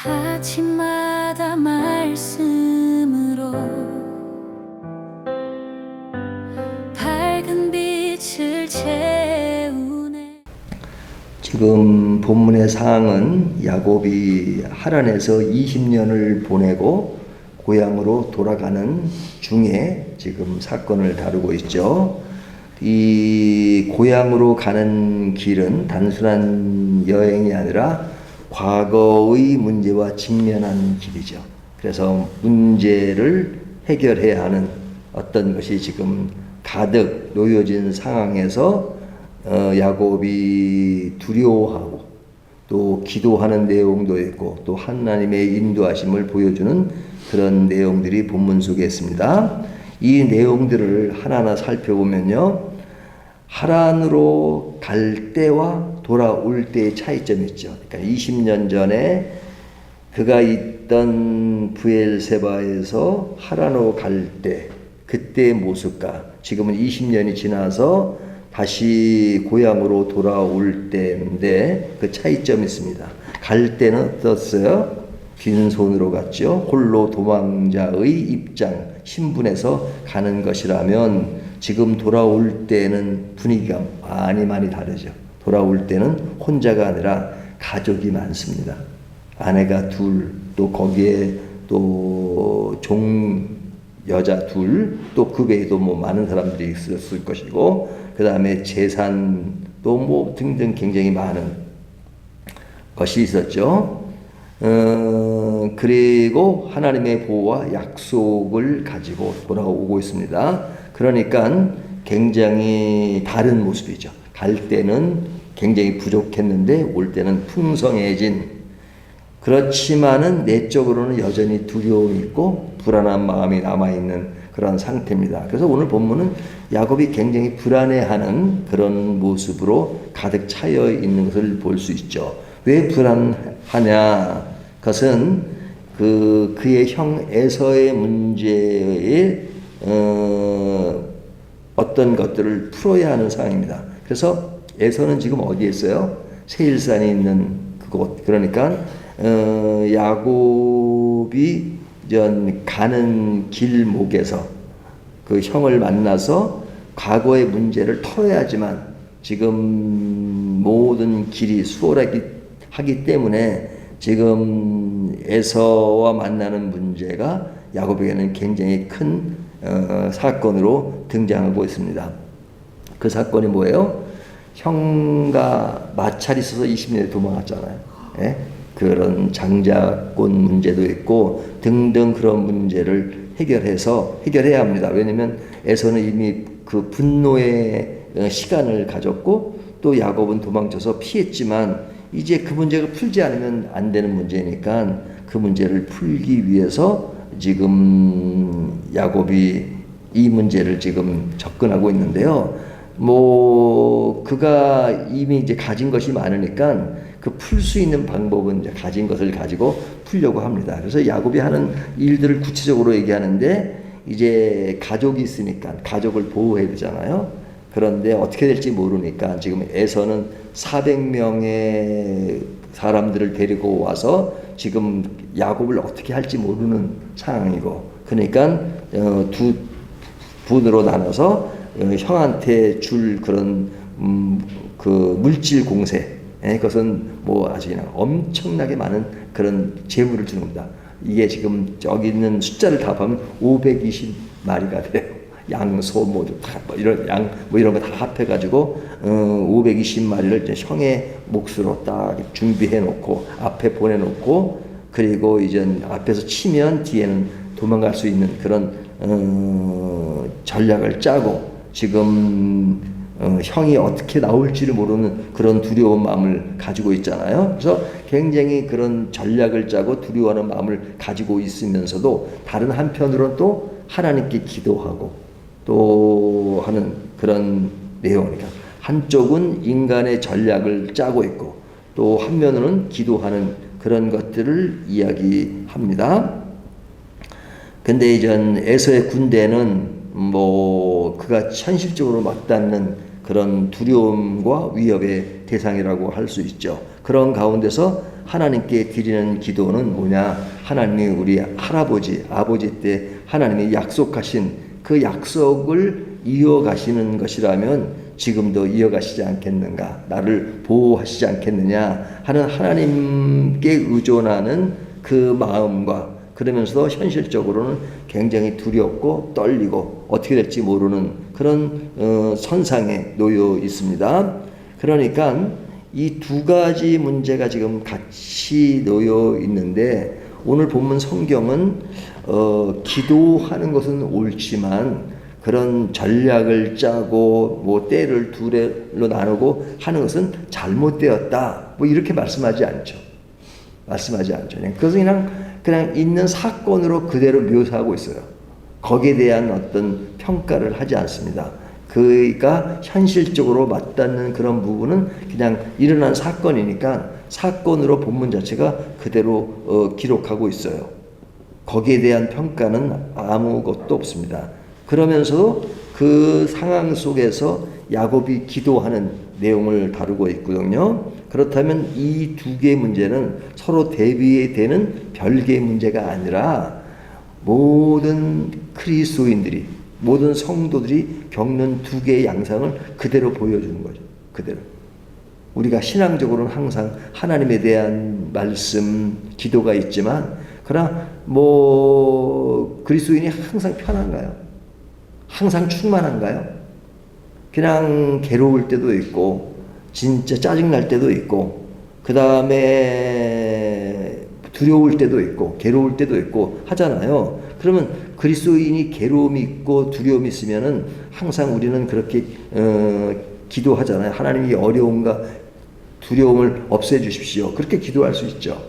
아침마다 말씀으로 밝은 빛을 채우네. 지금 본문의 사항은 야곱이 하란에서 20년을 보내고 고향으로 돌아가는 중에 지금 사건을 다루고 있죠. 이 고향으로 가는 길은 단순한 여행이 아니라 과거의 문제와 직면한 길이죠. 그래서 문제를 해결해야 하는 어떤 것이 지금 가득 놓여진 상황에서 야곱이 두려워하고 또 기도하는 내용도 있고 또 하나님의 인도하심을 보여주는 그런 내용들이 본문 속에 있습니다. 이 내용들을 하나하나 살펴보면요, 하란으로 갈 때와 돌아올 때의 차이점이 있죠. 그러니까 20년 전에 그가 있던 브엘세바에서 하란으로 갈 때 그때의 모습과 지금은 20년이 지나서 다시 고향으로 돌아올 때인데 그 차이점이 있습니다. 갈 때는 어떻어요? 빈손으로 갔죠. 홀로 도망자의 입장, 신분에서 가는 것이라면 지금 돌아올 때는 분위기가 많이 다르죠. 돌아올 때는 혼자가 아니라 가족이 많습니다. 아내가 둘, 또 거기에 또 여자 둘, 또 그 외에도 뭐 많은 사람들이 있었을 것이고, 그 다음에 재산 또 뭐 등등 굉장히 많은 것이 있었죠. 그리고 하나님의 보호와 약속을 가지고 돌아오고 있습니다. 그러니까 굉장히 다른 모습이죠. 갈 때는 굉장히 부족했는데 올 때는 풍성해진, 그렇지만은 내적으로는 여전히 두려움이 있고 불안한 마음이 남아있는 그런 상태입니다. 그래서 오늘 본문은 야곱이 굉장히 불안해하는 그런 모습으로 가득 차여 있는 것을 볼 수 있죠. 왜 불안하냐? 그것은 그의 형 에서의 문제에 어떤 것들을 풀어야 하는 상황입니다. 그래서 에서는 지금 어디에 있어요? 세일산에 있는 그곳. 그러니까 야곱이 가는 길목에서 그 형을 만나서 과거의 문제를 털어야지만 지금 모든 길이 수월하기 때문에 지금 에서와 만나는 문제가 야곱에게는 굉장히 큰 사건으로 등장하고 있습니다. 그 사건이 뭐예요? 형과 마찰이 있어서 20년에 도망갔잖아요. 예? 그런 장자권 문제도 있고 등등 그런 문제를 해결해야 합니다. 왜냐하면 에서는 이미 그 분노의 시간을 가졌고 또 야곱은 도망쳐서 피했지만 이제 그 문제가 풀지 않으면 안 되는 문제니까 그 문제를 풀기 위해서 지금 야곱이 이 문제를 지금 접근하고 있는데요. 그가 이미 이제 가진 것이 많으니까 그 풀 수 있는 방법은 이제 가진 것을 가지고 풀려고 합니다. 그래서 야곱이 하는 일들을 구체적으로 얘기하는데 이제 가족이 있으니까 가족을 보호해야 되잖아요. 그런데 어떻게 될지 모르니까 지금 에서는 400명의 사람들을 데리고 와서 지금 야곱을 어떻게 할지 모르는 상황이고, 그러니까 두 분으로 나눠서 형한테 줄 그런 그 물질 공세, 그것은 뭐 아주 그냥 엄청나게 많은 그런 재물을 주는 겁니다. 이게 지금 저기 있는 숫자를 다 보면 520마리가 돼요. 양, 소, 이런 양, 이런 거 다 합해가지고 520마리를 이제 형의 몫으로 딱 준비해 놓고 앞에 보내놓고, 그리고 이제 앞에서 치면 뒤에는 도망갈 수 있는 그런 전략을 짜고 지금 형이 어떻게 나올지를 모르는 그런 두려운 마음을 가지고 있잖아요. 그래서 굉장히 그런 전략을 짜고 두려워하는 마음을 가지고 있으면서도 다른 한편으로는 또 하나님께 기도하고 또 하는 그런 내용이니까 한쪽은 인간의 전략을 짜고 있고 또 한면으로는 기도하는 그런 것들을 이야기합니다. 근데 이제 에서의 군대는 그가 현실적으로 맞닿는 그런 두려움과 위협의 대상이라고 할 수 있죠. 그런 가운데서 하나님께 드리는 기도는 뭐냐? 하나님이 우리 할아버지, 아버지 때 하나님이 약속하신 그 약속을 이어가시는 것이라면 지금도 이어가시지 않겠는가? 나를 보호하시지 않겠느냐? 하는 하나님께 의존하는 그 마음과 그러면서도 현실적으로는 굉장히 두렵고 떨리고 어떻게 될지 모르는 그런 선상에 놓여 있습니다. 그러니까 이 두 가지 문제가 지금 같이 놓여 있는데 오늘 본문 성경은 기도하는 것은 옳지만 그런 전략을 짜고 뭐 때를 둘로 나누고 하는 것은 잘못되었다. 뭐 이렇게 말씀하지 않죠. 그것은 그냥 있는 사건으로 그대로 묘사하고 있어요. 거기에 대한 어떤 평가를 하지 않습니다. 그가 현실적으로 맞닿는 그런 부분은 그냥 일어난 사건이니까 사건으로 본문 자체가 그대로 기록하고 있어요. 거기에 대한 평가는 아무것도 없습니다. 그러면서도 그 상황 속에서 야곱이 기도하는 내용을 다루고 있거든요. 그렇다면 이 두 개의 문제는 서로 대비되는 별개의 문제가 아니라 모든 그리스도인들이 모든 성도들이 겪는 두 개의 양상을 그대로 보여주는 거죠. 그대로. 우리가 신앙적으로는 항상 하나님에 대한 말씀, 기도가 있지만 그러나 그리스도인이 항상 편한가요? 항상 충만한가요? 그냥 괴로울 때도 있고 진짜 짜증날 때도 있고 그 다음에 두려울 때도 있고 괴로울 때도 있고 하잖아요. 그러면 그리스도인이 괴로움이 있고 두려움이 있으면은 항상 우리는 그렇게 기도하잖아요. 하나님이 어려움과 두려움을 없애주십시오. 그렇게 기도할 수 있죠.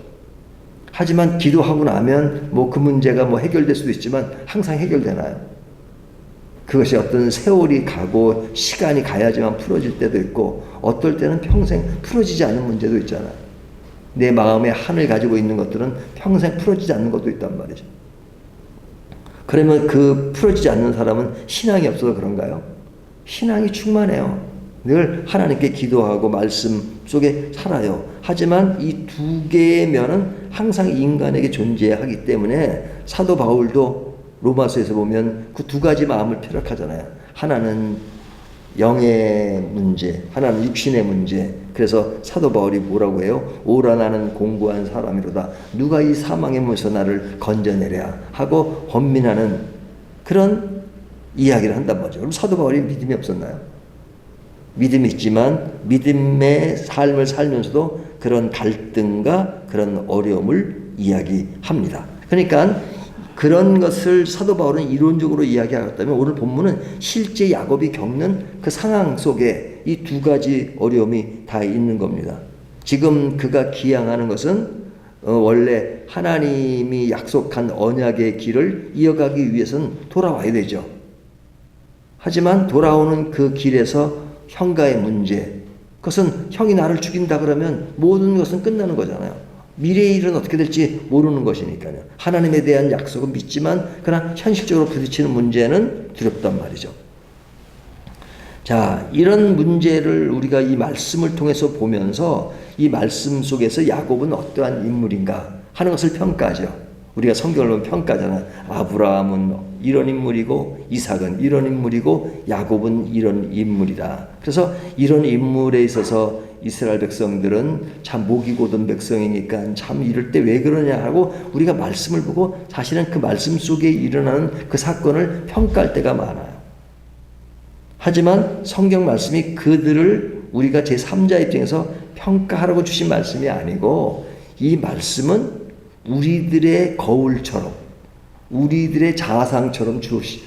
하지만 기도하고 나면 그 문제가 해결될 수도 있지만 항상 해결되나요? 그것이 어떤 세월이 가고 시간이 가야지만 풀어질 때도 있고 어떨 때는 평생 풀어지지 않는 문제도 있잖아요. 내 마음에 한을 가지고 있는 것들은 평생 풀어지지 않는 것도 있단 말이죠. 그러면 그 풀어지지 않는 사람은 신앙이 없어서 그런가요? 신앙이 충만해요. 늘 하나님께 기도하고 말씀 속에 살아요. 하지만 이 두 개의 면은 항상 인간에게 존재하기 때문에 사도 바울도 로마서에서 보면 그 두 가지 마음을 피력하잖아요. 하나는 영의 문제, 하나는 육신의 문제. 그래서 사도 바울이 뭐라고 해요? 오라 나는 공고한 사람이로다. 누가 이 사망의 문에서 나를 건져내랴 하고 번민하는 그런 이야기를 한단 말이죠. 그럼 사도 바울이 믿음이 없었나요? 믿음이 있지만 믿음의 삶을 살면서도 그런 갈등과 그런 어려움을 이야기합니다. 그러니까 그런 것을 사도 바울은 이론적으로 이야기하였다면 오늘 본문은 실제 야곱이 겪는 그 상황 속에 이 두 가지 어려움이 다 있는 겁니다. 지금 그가 기양하는 것은 원래 하나님이 약속한 언약의 길을 이어가기 위해서는 돌아와야 되죠. 하지만 돌아오는 그 길에서 형과의 문제, 그것은 형이 나를 죽인다 그러면 모든 것은 끝나는 거잖아요. 미래의 일은 어떻게 될지 모르는 것이니까요. 하나님에 대한 약속은 믿지만 그러나 현실적으로 부딪히는 문제는 두렵단 말이죠. 자, 이런 문제를 우리가 이 말씀을 통해서 보면서 이 말씀 속에서 야곱은 어떠한 인물인가 하는 것을 평가하죠. 우리가 성경을 보면 평가잖아요. 아브라함은 이런 인물이고 이삭은 이런 인물이고 야곱은 이런 인물이다. 그래서 이런 인물에 있어서 이스라엘 백성들은 참 목이 고든 백성이니까 참 이럴 때 왜 그러냐 하고 우리가 말씀을 보고 사실은 그 말씀 속에 일어나는 그 사건을 평가할 때가 많아요. 하지만 성경 말씀이 그들을 우리가 제3자 입장에서 평가하라고 주신 말씀이 아니고 이 말씀은 우리들의 거울처럼 우리들의 자상처럼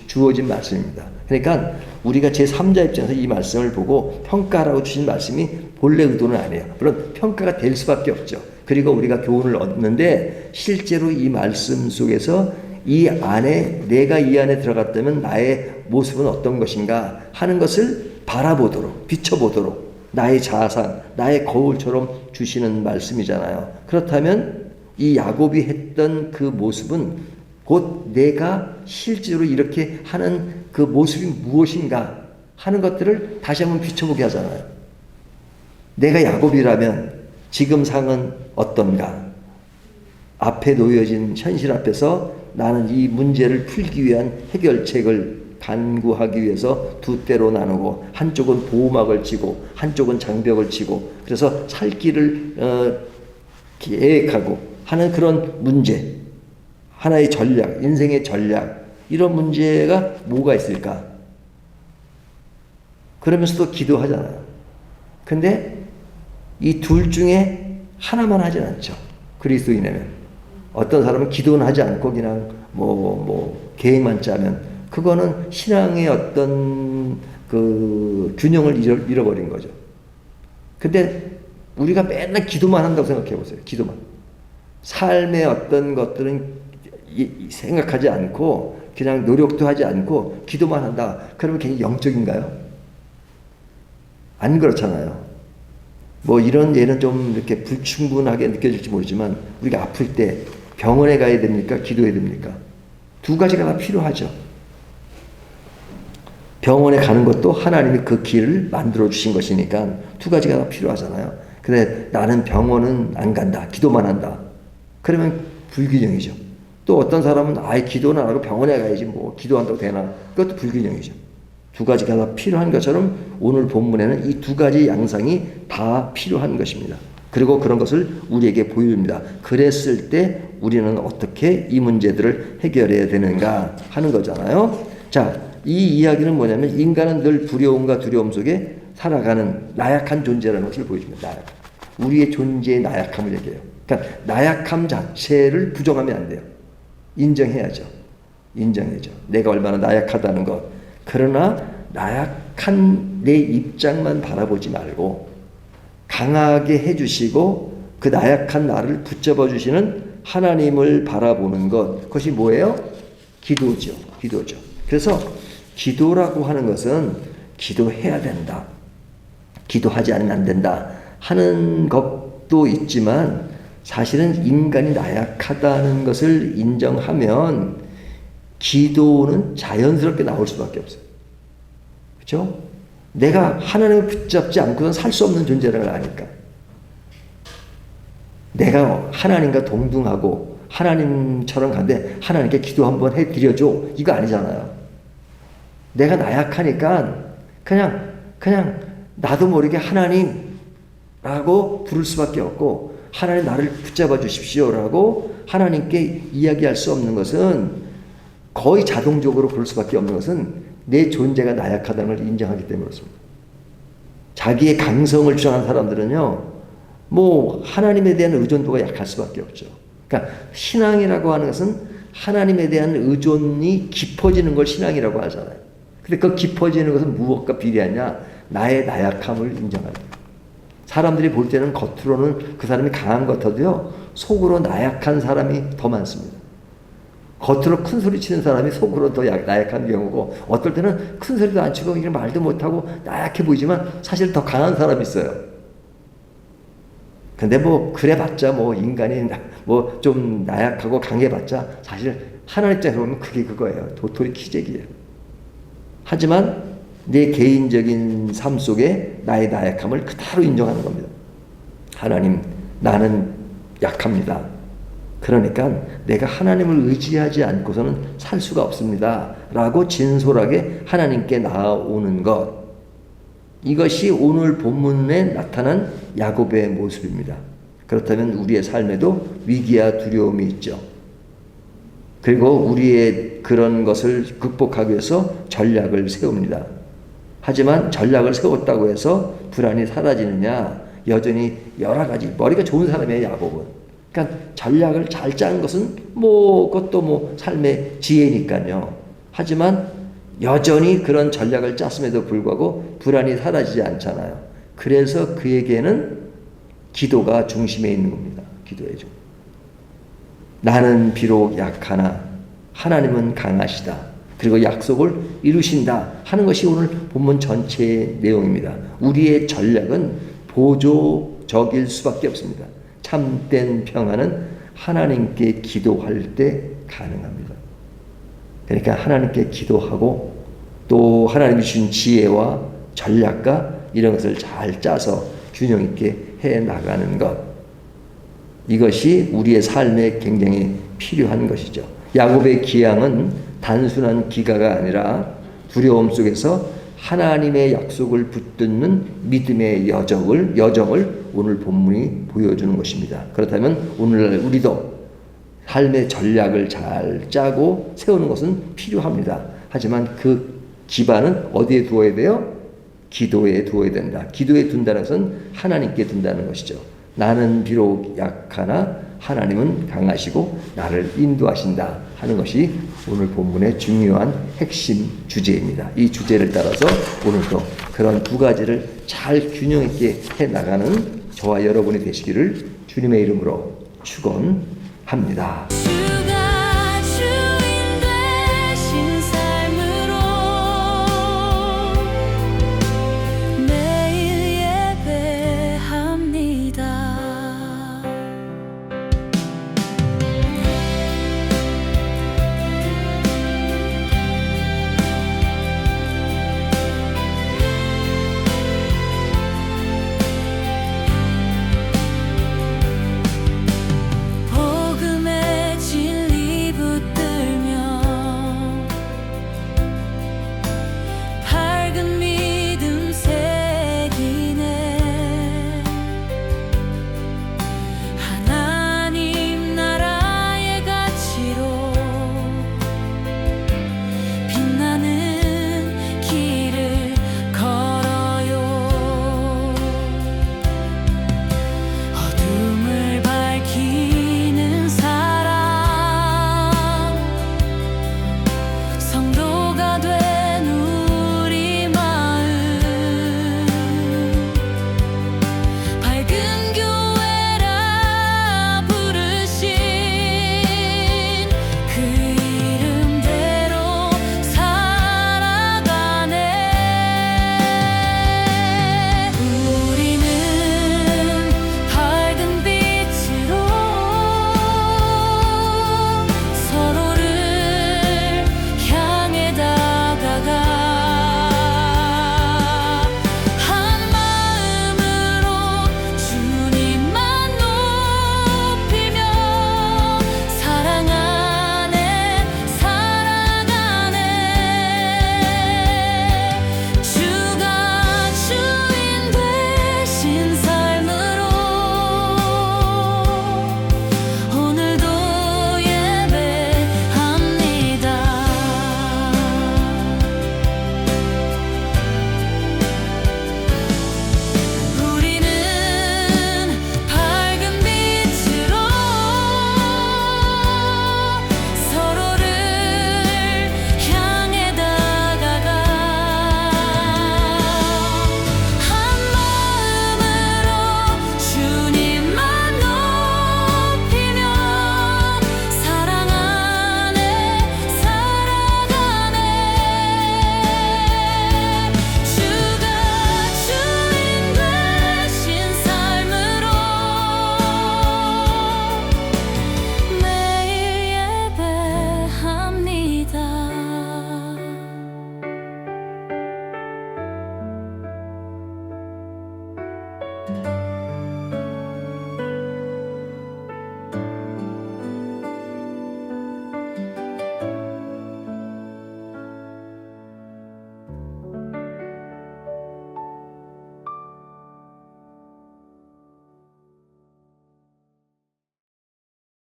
주어진 말씀입니다. 그러니까 우리가 제3자 입장에서 이 말씀을 보고 평가하라고 주신 말씀이 본래 의도는 아니에요. 물론 평가가 될 수밖에 없죠. 그리고 우리가 교훈을 얻는데 실제로 이 말씀 속에서 이 안에 내가 이 안에 들어갔다면 나의 모습은 어떤 것인가 하는 것을 바라보도록 비춰보도록 나의 자상, 나의 거울처럼 주시는 말씀이잖아요. 그렇다면 이 야곱이 했던 그 모습은 곧 내가 실제로 이렇게 하는 그 모습이 무엇인가 하는 것들을 다시 한번 비춰보게 하잖아요. 내가 야곱이라면 지금 상은 어떤가? 앞에 놓여진 현실 앞에서 나는 이 문제를 풀기 위한 해결책을 간구하기 위해서 두 때로 나누고, 한쪽은 보호막을 치고 한쪽은 장벽을 치고, 그래서 살 길을 계획하고 하는 그런 문제, 하나의 전략, 인생의 전략, 이런 문제가 뭐가 있을까? 그러면서도 기도하잖아요. 근데 이 둘 중에 하나만 하진 않죠. 그리스도인이면. 어떤 사람은 기도는 하지 않고 그냥 계획만 짜면, 그거는 신앙의 어떤 그 균형을 잃어버린 거죠. 근데 우리가 맨날 기도만 한다고 생각해 보세요. 기도만. 삶의 어떤 것들은 생각하지 않고 그냥 노력도 하지 않고 기도만 한다. 그러면 괜히 영적인가요? 안 그렇잖아요. 이런 예는 좀 이렇게 불충분하게 느껴질지 모르지만, 우리가 아플 때 병원에 가야 됩니까? 기도해야 됩니까? 두 가지가 다 필요하죠. 병원에 가는 것도 하나님이 그 길을 만들어 주신 것이니까 두 가지가 다 필요하잖아요. 근데 나는 병원은 안 간다. 기도만 한다. 그러면 불균형이죠. 또 어떤 사람은 아예 기도는 안 하고 병원에 가야지 기도한다고 되나? 그것도 불균형이죠. 두 가지가 다 필요한 것처럼 오늘 본문에는 이 두 가지 양상이 다 필요한 것입니다. 그리고 그런 것을 우리에게 보여줍니다. 그랬을 때 우리는 어떻게 이 문제들을 해결해야 되는가 하는 거잖아요. 자, 이 이야기는 뭐냐면, 인간은 늘 두려움과 두려움 속에 살아가는 나약한 존재라는 것을 보여줍니다. 우리의 존재의 나약함을 얘기해요. 그러니까 나약함 자체를 부정하면 안 돼요. 인정해야죠. 인정해야죠. 내가 얼마나 나약하다는 것. 그러나 나약한 내 입장만 바라보지 말고 강하게 해주시고 그 나약한 나를 붙잡아 주시는 하나님을 바라보는 것. 그것이 뭐예요? 기도죠. 기도죠. 그래서 기도라고 하는 것은 기도해야 된다, 기도하지 않으면 안 된다 하는 것도 있지만, 사실은 인간이 나약하다는 것을 인정하면 기도는 자연스럽게 나올 수밖에 없어요. 그렇죠? 내가 하나님을 붙잡지 않고는 살 수 없는 존재라는 걸 아니까. 내가 하나님과 동등하고 하나님처럼 간데 하나님께 기도 한번 해드려줘, 이거 아니잖아요. 내가 나약하니까 그냥 나도 모르게 하나님라고 부를 수밖에 없고, 하나님 나를 붙잡아 주십시오라고 하나님께 이야기할 수 없는 것은, 거의 자동적으로 그럴 수밖에 없는 것은 내 존재가 나약하다는 걸 인정하기 때문에 그렇습니다. 자기의 강성을 주장하는 사람들은요, 하나님에 대한 의존도가 약할 수밖에 없죠. 그러니까 신앙이라고 하는 것은 하나님에 대한 의존이 깊어지는 걸 신앙이라고 하잖아요. 근데 그 깊어지는 것은 무엇과 비례하냐? 나의 나약함을 인정하는 거예요. 사람들이 볼 때는 겉으로는 그 사람이 강한 것 같아도요, 속으로 나약한 사람이 더 많습니다. 겉으로 큰 소리 치는 사람이 속으로 더 나약한 경우고, 어떨 때는 큰 소리도 안 치고 이런 말도 못하고 나약해 보이지만 사실 더 강한 사람이 있어요. 근데 그래봤자 인간이 좀 나약하고 강해봤자 사실 하나님 입장에서 보면 그게 그거예요. 도토리 키재기예요. 하지만 내 개인적인 삶 속에 나의 나약함을 그대로 인정하는 겁니다. 하나님, 나는 약합니다. 그러니까 내가 하나님을 의지하지 않고서는 살 수가 없습니다 라고 진솔하게 하나님께 나아오는 것, 이것이 오늘 본문에 나타난 야곱의 모습입니다. 그렇다면 우리의 삶에도 위기와 두려움이 있죠. 그리고 우리의 그런 것을 극복하기 위해서 전략을 세웁니다. 하지만 전략을 세웠다고 해서 불안이 사라지느냐? 여전히 여러 가지, 머리가 좋은 사람이에요, 야곱은. 그러니까 전략을 잘 짜는 것은 그것도 삶의 지혜니까요. 하지만 여전히 그런 전략을 짰음에도 불구하고 불안이 사라지지 않잖아요. 그래서 그에게는 기도가 중심에 있는 겁니다. 기도해줘. 나는 비록 약하나 하나님은 강하시다. 그리고 약속을 이루신다 하는 것이 오늘 본문 전체의 내용입니다. 우리의 전략은 보조적일 수밖에 없습니다. 참된 평안은 하나님께 기도할 때 가능합니다. 그러니까 하나님께 기도하고 또 하나님이 주신 지혜와 전략과 이런 것을 잘 짜서 균형 있게 해 나가는 것, 이것이 우리의 삶에 굉장히 필요한 것이죠. 야곱의 기양은 단순한 기가가 아니라 두려움 속에서 하나님의 약속을 붙드는 믿음의 여정을 오늘 본문이 보여주는 것입니다. 그렇다면 오늘날 우리도 삶의 전략을 잘 짜고 세우는 것은 필요합니다. 하지만 그 기반은 어디에 두어야 돼요? 기도에 두어야 된다. 기도에 둔다는 것은 하나님께 둔다는 것이죠. 나는 비록 약하나 하나님은 강하시고 나를 인도하신다 하는 것이 오늘 본문의 중요한 핵심 주제입니다. 이 주제를 따라서 오늘도 그런 두 가지를 잘 균형 있게 해나가는 저와 여러분이 되시기를 주님의 이름으로 축원합니다.